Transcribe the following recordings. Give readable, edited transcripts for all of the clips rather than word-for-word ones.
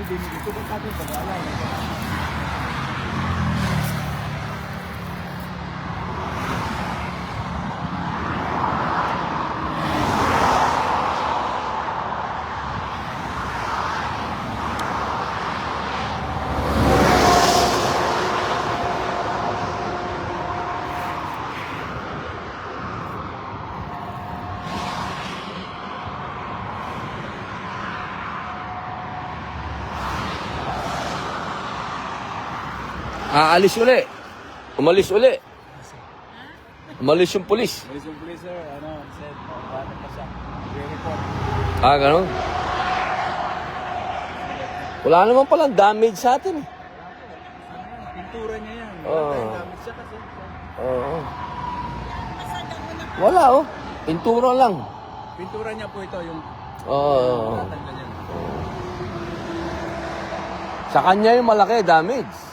epidemic ito, ba't natin pag-aalala? Aalis uli. Umalis uli. Umalis yung pulis. Police yung police, sir, said, bakit pa siya? Re-report. Gano'n? Wala naman palang damage sa atin. Pintura niya yan. Oo. Damage siya kasi. Oo. Wala oh. Pintura lang. Pintura niya po ito, yung Oo. tatanggal niya. Sa kanya yung malaki damage.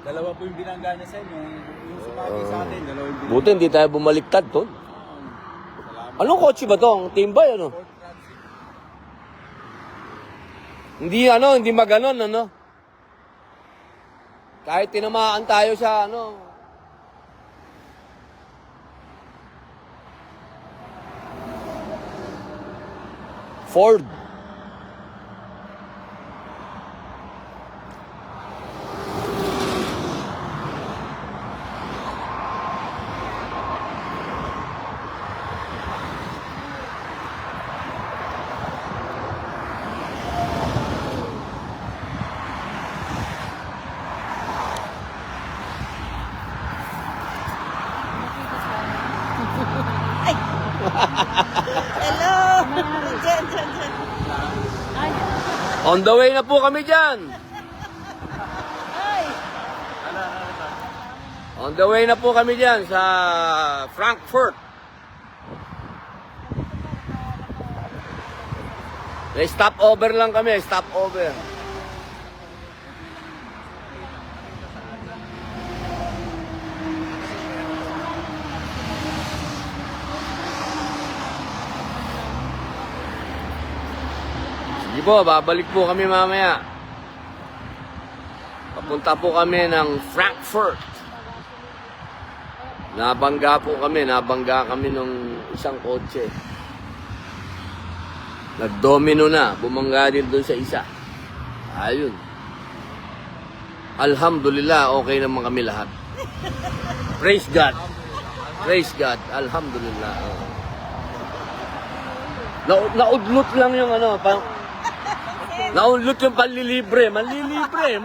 Dalawa po yung binangga niya sa inyo. Yung sumagi sa atin, dalawa yung binangga. Buti hindi tayo bumaliktad tol. Salamat. Anong kotse ba to? Ang Timbay ano? Ford Transit. Hindi maganon ano? Kahit tinamaan tayo sa Ford. Hello! Diyan. On the way na po kami dyan. Ay! On the way na po kami dyan sa Frankfurt. May stopover lang kami, stopover. Sige po, babalik po kami mamaya. Papunta po kami ng Frankfurt. Nabangga kami ng isang kotse. Nagdomino na, bumangga din doon sa isa. Ayun. Alhamdulillah, okay naman kami lahat. Praise God. Praise God. Alhamdulillah. Naudlot lang yung naudlot yung panlilibre. Manlilibre.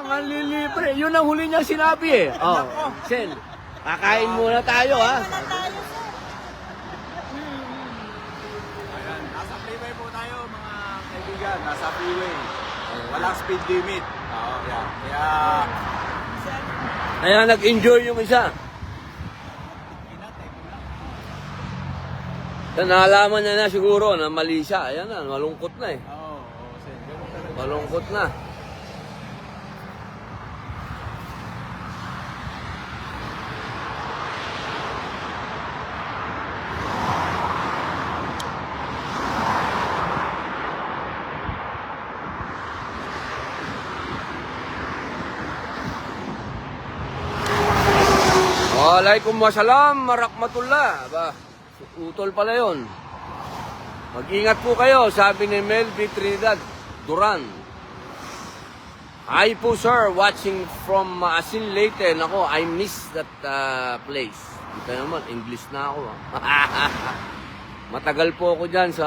Manlilibre. Yun ang huli niya sinabi eh. Oh, Sel, kakain muna tayo ha. Ayan, nasa freeway po tayo mga kaibigan. Nasa freeway. Walang speed limit. Oo, yan. Kaya nag-enjoy yung isa. Nalaman niya na siguro na mali siya. Ayan na, malungkot na eh. Oo, sir. Ganun talaga. Malungkot na. Waalaikumsalam warahmatullah. Ba, utol pala yun. Mag-ingat po kayo, sabi ni Melby Trinidad Duran. Hi po sir, watching from Asin Leyte. Nako, I miss that place. Ito naman, English na ako. Matagal po ako dyan sa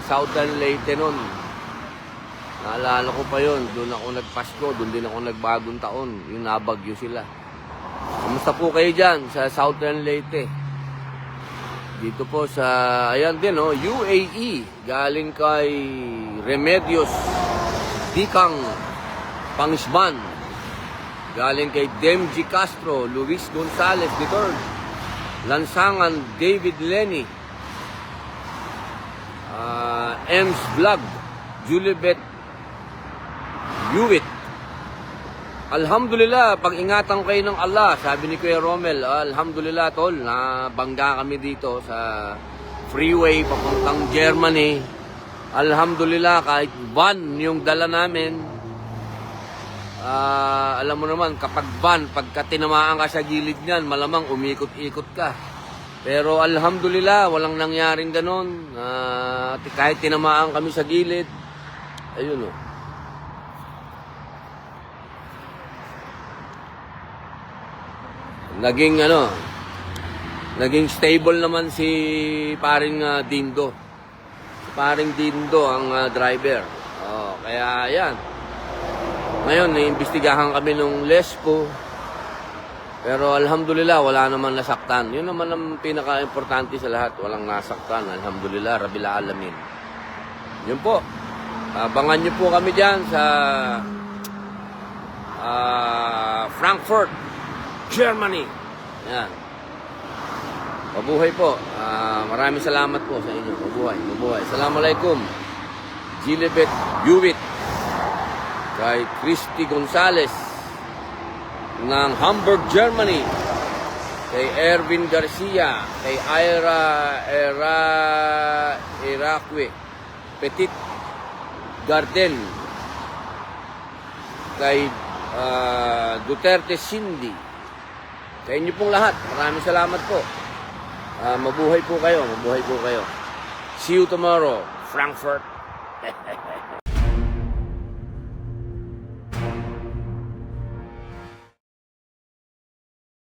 Southern Leyte nun. Naalala ko pa yun, doon ako nagpasko, doon din ako nagbagong taon. Yung nabagyo sila. Kamusta po kayo dyan sa Southern Leyte? Dito po sa, ayan din UAE. Galing kay Remedios Dikang Pangisban. Galing kay Demji Castro, Luis Gonzales III. Lansangan David Lenny. Ems Vlog, Julibet Hewitt. Alhamdulillah, pag-ingatan kayo ng Allah, sabi ni Kuya Romel. Alhamdulillah tol, nabangga kami dito sa freeway papuntang Germany. Alhamdulillah, kahit van yung dala namin, alam mo naman, kapag van, pagka tinamaan ka sa gilid niyan, malamang umikot-ikot ka. Pero alhamdulillah, walang nangyaring ganon. Kahit tinamaan kami sa gilid, ayun o. Naging stable naman si paring Dindo. Si paring Dindo ang driver. Kaya yan. Ngayon, naiimbestigahan kami ng Lespo. Pero alhamdulillah, wala naman nasaktan. Yun naman ang pinaka-importante sa lahat. Walang nasaktan. Alhamdulillah, Rabbil Alamin. Yun po. Abangan nyo po kami dyan sa Frankfurt, Germany. Yan. Mabuhay po. Maraming salamat po sa inyo. Mabuhay. Mabuhay. Assalamualaikum. Gilibet Yuwit. Kay Christy Gonzales ng Hamburg, Germany. Kay Erwin Garcia. Kay Irakwe. Petit Garden. Kay Duterte Cindy. Sa inyo pong lahat, maraming salamat po. Mabuhay po kayo, mabuhay po kayo. See you tomorrow, Frankfurt.